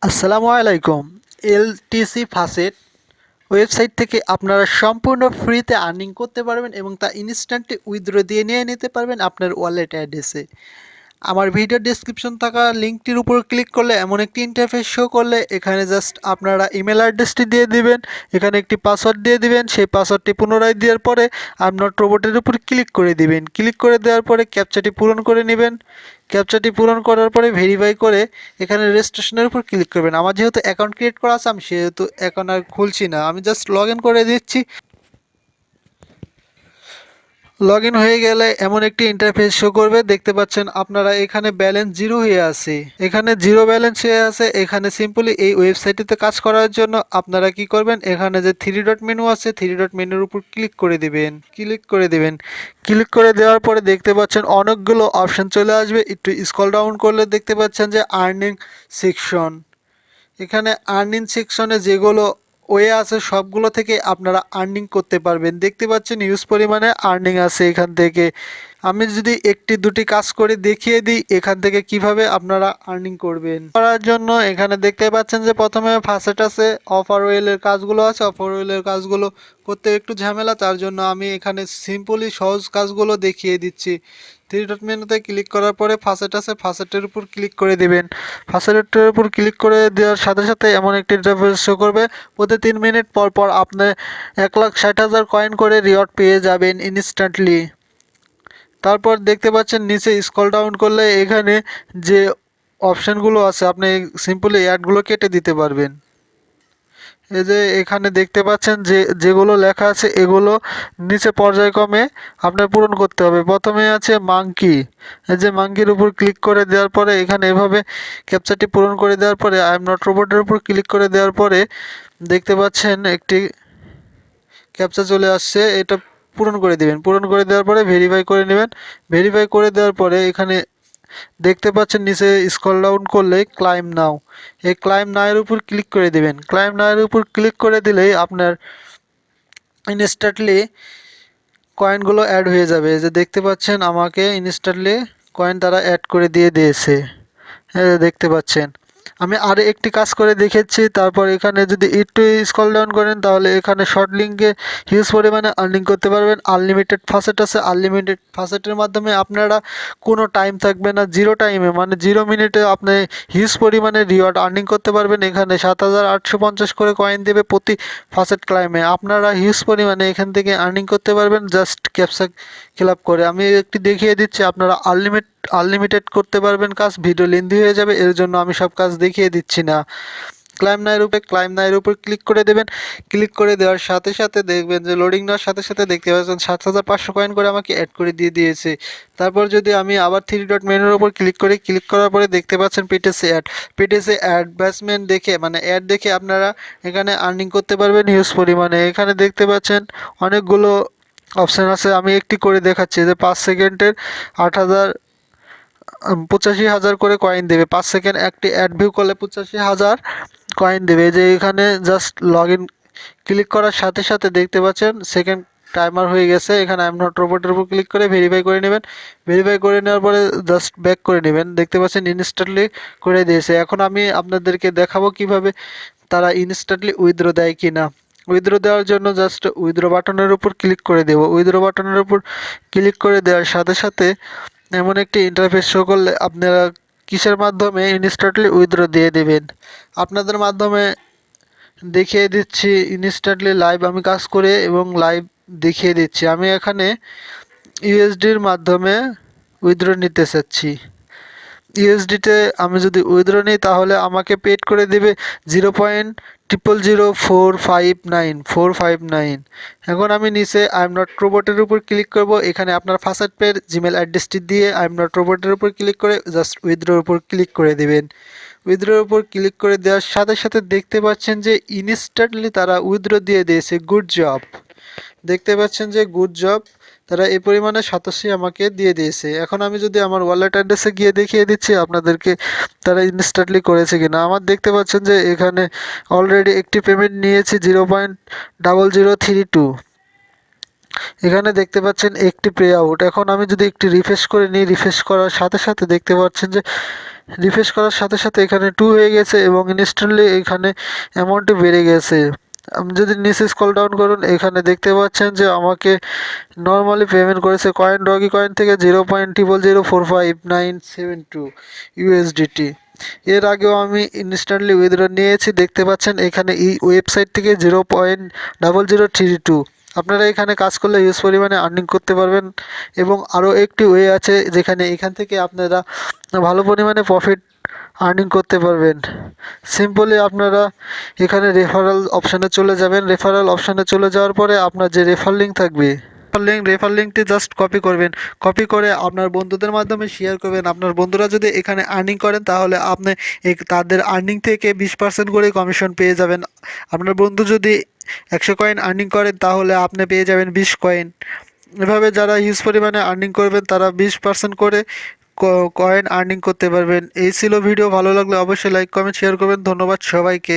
আসসালামু আলাইকুম। LTC ফাসেট website থেকে আপনারা সম্পূর্ণ ফ্রিতে আর্নিং করতে পারবেন এবং তা ইনস্ট্যান্টলি উইথড্র দিয়ে নিয়ে নিতে পারবেন আপনার ওয়ালেট অ্যাড্রেসে। আমার ভিডিও ডেসক্রিপশন থাকা লিঙ্কটির উপর ক্লিক করলে এমন একটি ইন্টারফেস শো করলে এখানে জাস্ট আপনারা ইমেল অ্যাড্রেসটি দিয়ে দিবেন, এখানে একটি পাসওয়ার্ড দিয়ে দিবেন। সেই পাসওয়ার্ডটি পুনরায় দেওয়ার পরে আপনার রোবটের উপর ক্লিক করে দিবেন। ক্লিক করে দেওয়ার পরে ক্যাপচাটি পূরণ করে নেবেন। ক্যাপচাটি পূরণ করার পরে ভেরিফাই করে এখানে রেজিস্ট্রেশনের উপর ক্লিক করবেন। আমার যেহেতু অ্যাকাউন্ট ক্রিয়েট করা আছে আমি সেহেতু অ্যাকাউন্ট আর খুলছি না, আমি জাস্ট লগ ইন করে দিচ্ছি। লগ ইন হয়ে গেলে এমন একটি ইন্টারফেস শো করবে, দেখতে পাচ্ছেন আপনারা এখানে ব্যালেন্স জিরো হয়ে আছে, এখানে জিরো ব্যালেন্স হয়ে আছে। এখানে সিম্পলি এই ওয়েবসাইটটিতে কাজ করার জন্য আপনারা কি করবেন, এখানে যে থ্রি ডট মেনু আছে থ্রি ডট মেনুর উপর ক্লিক করে দিবেন। ক্লিক করে দেওয়ার পরে দেখতে পাচ্ছেন অনেকগুলো অপশন চলে আসবে। একটু স্ক্রল ডাউন করলে দেখতে পাচ্ছেন যে আর্নিং সেকশন। এখানে আর্নিং সেকশনে যেগুলো ওয়ে আছে সবগুলো থেকে আপনারা আর্নিং করতে পারবেন। দেখতে পাচ্ছেন হিউজ পরিমাণে আর্নিং আছে এখান থেকে। আমি যদি একটি দুটি কাজ করে দেখিয়ে দিই এখান থেকে কিভাবে আপনারা আর্নিং করবেন। করার জন্য এখানে দেখতে পাচ্ছেন যে প্রথমে ফার্স্ট আছে অফার ওয়েলের কাজগুলো আছে। অফার ওয়েলের কাজগুলো করতে একটু ঝামেলা, তার জন্য আমি এখানে সিম্পলি সহজ কাজগুলো দেখিয়ে দিচ্ছি। থ্রি ডট মেনুতে ক্লিক করার পরে ফার্স্ট আছে, ফার্স্টের উপর ক্লিক করে দিবেন। ফার্স্টের উপর ক্লিক করে দেওয়ার সাথে সাথে এমন একটি ইন্টারফেস শো করবে, প্রতি 3 মিনিট পর পর আপনি 1,60,000 কয়েন করে রিওয়ার্ড পেয়ে যাবেন ইনস্ট্যান্টলি। তারপর দেখতে পাচ্ছেন নিচে স্ক্রল ডাউন করলে এখানে যে অপশানগুলো আছে আপনি সিম্পলি অ্যাডগুলো কেটে দিতে পারবেন। এই যে এখানে দেখতে পাচ্ছেন যেগুলো লেখা আছে এগুলো নিচে পর্যায়ক্রমে আপনার পূরণ করতে হবে। প্রথমে আছে মাঙ্কি, এই যে মাঙ্কির উপর ক্লিক করে দেওয়ার পরে এখানে এভাবে ক্যাপচারটি পূরণ করে দেওয়ার পরে আই এম নট রোবটের উপর ক্লিক করে দেওয়ার পরে দেখতে পাচ্ছেন একটি ক্যাপচা চলে আসছে, এটা পূরণ করে দিবেন। পূরণ করে দেওয়ার পরে ভেরিফাই করে নেবেন। ভেরিফাই করে দেওয়ার পরে এখানে দেখতে পাচ্ছেন নিচে স্ক্রল ডাউন করলে ক্লাইম নাও, এই ক্লাইম নাও এর উপর ক্লিক করে দিবেন। ক্লাইম নাও এর উপর ক্লিক করে দিলেই আপনার ইনস্ট্যান্টলি কয়েনগুলো অ্যাড হয়ে যাবে। এই যে দেখতে পাচ্ছেন আমাকে ইনস্ট্যান্টলি কয়েন তারা অ্যাড করে দিয়ে দিয়েছে, দেখতে পাচ্ছেন। আমি আরও একটি কাজ করে দেখেছি। তারপর এখানে যদি একটু স্ক্রল ডাউন করেন তাহলে এখানে শর্ট লিঙ্কে হিউজ পরিমাণে আর্নিং করতে পারবেন। আনলিমিটেড ফাসেট আছে, আনলিমিটেড ফাসেটের মাধ্যমে আপনারা কোনো টাইম থাকবে না, জিরো টাইমে মানে 0 মিনিটে আপনি হিউজ পরিমাণে রিওয়ার্ড আর্নিং করতে পারবেন। এখানে 7,850 করে কয়েন দেবে প্রতি ফাসেট ক্লাইমে। আপনারা হিউজ পরিমাণে এখান থেকে আর্নিং করতে পারবেন জাস্ট ক্যাপসা ফিল আপ করে। আমি একটি দেখিয়ে দিচ্ছি, আপনারা আনলিমিটেড করতে পারবেন কাজ, ভিডিও লেন্দি হয়ে যাবে, এর জন্য আমি সব কাজ দেখিয়ে দিচ্ছি না। ক্লাইম নাইয়ের উপর ক্লিক করে দেবেন। ক্লিক করে দেওয়ার সাথে সাথে দেখবেন যে লোডিং নেওয়ার সাথে সাথে দেখতে পাচ্ছেন 7,500 কয়েন করে আমাকে অ্যাড করে দিয়ে দিয়েছে। তারপর যদি আমি আবার থ্রি ডট মেনুর উপর ক্লিক করি, ক্লিক করার পরে দেখতে পাচ্ছেন পেটেছে অ্যাডভার্টাইজমেন্ট দেখে মানে অ্যাড দেখে আপনারা এখানে আর্নিং করতে পারবেন হিউজ পরিমাণে। এখানে দেখতে পাচ্ছেন অনেকগুলো অপশান আছে, আমি একটি করে দেখাচ্ছি যে 5 সেকেন্ডের 8,000 85,000 করে কয়েন দেবে। 5 সেকেন্ড একটি অ্যাড ভিউ করলে 85,000 কয়েন দেবে। যে এখানে জাস্ট লগ ইন ক্লিক করার সাথে সাথে দেখতে পাচ্ছেন সেকেন্ড টাইমার হয়ে গেছে। এখানে আই এম নট রোবটের উপর ক্লিক করে ভেরিফাই করে নেবেন। ভেরিফাই করে নেওয়ার পরে জাস্ট ব্যাক করে নেবেন। দেখতে পাচ্ছেন ইনস্ট্যান্টলি করে দিয়েছে। এখন আমি আপনাদেরকে দেখাবো কিভাবে তারা ইনস্ট্যান্টলি উইথড্র দেয় কি না। উইথড্র দেওয়ার জন্য জাস্ট উইথড্র বাটনের উপর ক্লিক করে দেব। উইথড্র বাটনের উপর ক্লিক করে দেওয়ার সাথে সাথে এমন একটি ইন্টারফেস শো করলে আপনারা কিসের মাধ্যমে ইনস্ট্যান্টলি উইথড্র দিয়ে দেবেন। আপনাদের মাধ্যমে দেখিয়ে দিচ্ছি ইনস্ট্যান্টলি লাইভ আমি কাজ করে এবং লাইভ দেখিয়ে দিচ্ছি। আমি এখানে ইউএসডির মাধ্যমে উইথড্র নিতে চাচ্ছি। ইউএসডিতে আমি যদি উইথড্র নিই তাহলে আমাকে পেড করে দেবে 0.000459 এখন আমি নিচে আই এম নট রোবটের উপর ক্লিক করব। এখানে আপনার ফার্স্ট পের জিমেল অ্যাড্রেসটি দিয়ে আই এম নট রোবটের উপর ক্লিক করে জাস্ট উইথড্রোর উপর ক্লিক করে দেবেন। উইথড্রোর উপর ক্লিক করে দেওয়ার সাথে সাথে দেখতে পাচ্ছেন যে ইনস্ট্যান্টলি তারা উইথড্র দিয়ে দিয়েছে। গুড জব, দেখতে পাচ্ছেন যে গুড জব, তারা এই পরিমাণে 87 আমাকে দিয়ে দিয়েছে। এখন আমি যদি আমার ওয়ালেট অ্যাড্রেসে গিয়ে দেখিয়ে দিচ্ছি আপনাদেরকে তারা ইনস্ট্যান্টলি করেছে কিনা। আমার দেখতে পাচ্ছেন যে এখানে অলরেডি একটি পেমেন্ট নিয়েছি 0.0032। এখানে দেখতে পাচ্ছেন একটি পে আউট। এখন আমি যদি একটি রিফ্রেশ করে নিই, রিফ্রেশ করার সাথে সাথে দেখতে পাচ্ছেন যে রিফ্রেশ করার সাথে সাথে এখানে 2 হয়ে গেছে এবং ইনস্ট্যান্টলি এখানে অ্যামাউন্টটি বেড়ে গেছে। আপনি যদি নিচে স্ক্রল ডাউন করুন এখানে দেখতে পাচ্ছেন যে আমাকে নর্মালি পেমেন্ট করেছে কয়েন ডগি কয়েন থেকে 0.004597 ইউএসডিটি। এর আগেও আমি ইনস্ট্যান্টলি উইথড্র নিয়েছি, দেখতে পাচ্ছেন এখানে এই ওয়েবসাইট থেকে 0.0032। আপনারা এখানে কাজ করলে হিউজ পরিমাণে আর্নিং করতে পারবেন এবং আরও একটি ওয়ে আছে যেখানে এখান থেকে আপনারা ভালো পরিমাণে প্রফিট আর্নিং করতে পারবেন। সিম্পলি আপনারা এখানে রেফারেল অপশানে চলে যাবেন। রেফারেল অপশানে চলে যাওয়ার পরে আপনার যে রেফার লিঙ্ক থাকবে, রেফার লিঙ্কটি জাস্ট কপি করবেন। কপি করে আপনার বন্ধুদের মাধ্যমে শেয়ার করবেন। আপনার বন্ধুরা যদি এখানে আর্নিং করেন তাহলে আপনি তাদের আর্নিং থেকে 20% করে কমিশন পেয়ে যাবেন। আপনার বন্ধু যদি 100 কয়েন আর্নিং করেন তাহলে আপনি পেয়ে যাবেন 20 কয়েন। এভাবে যারা হিউজ পরিমাণে আর্নিং করবেন তারা 20% করে কয়েন আর্নিং করতে পারবেন। এই ছিল ভিডিও। ভালো লাগলে অবশ্যই লাইক কমেন্ট শেয়ার করবেন। ধন্যবাদ সবাইকে।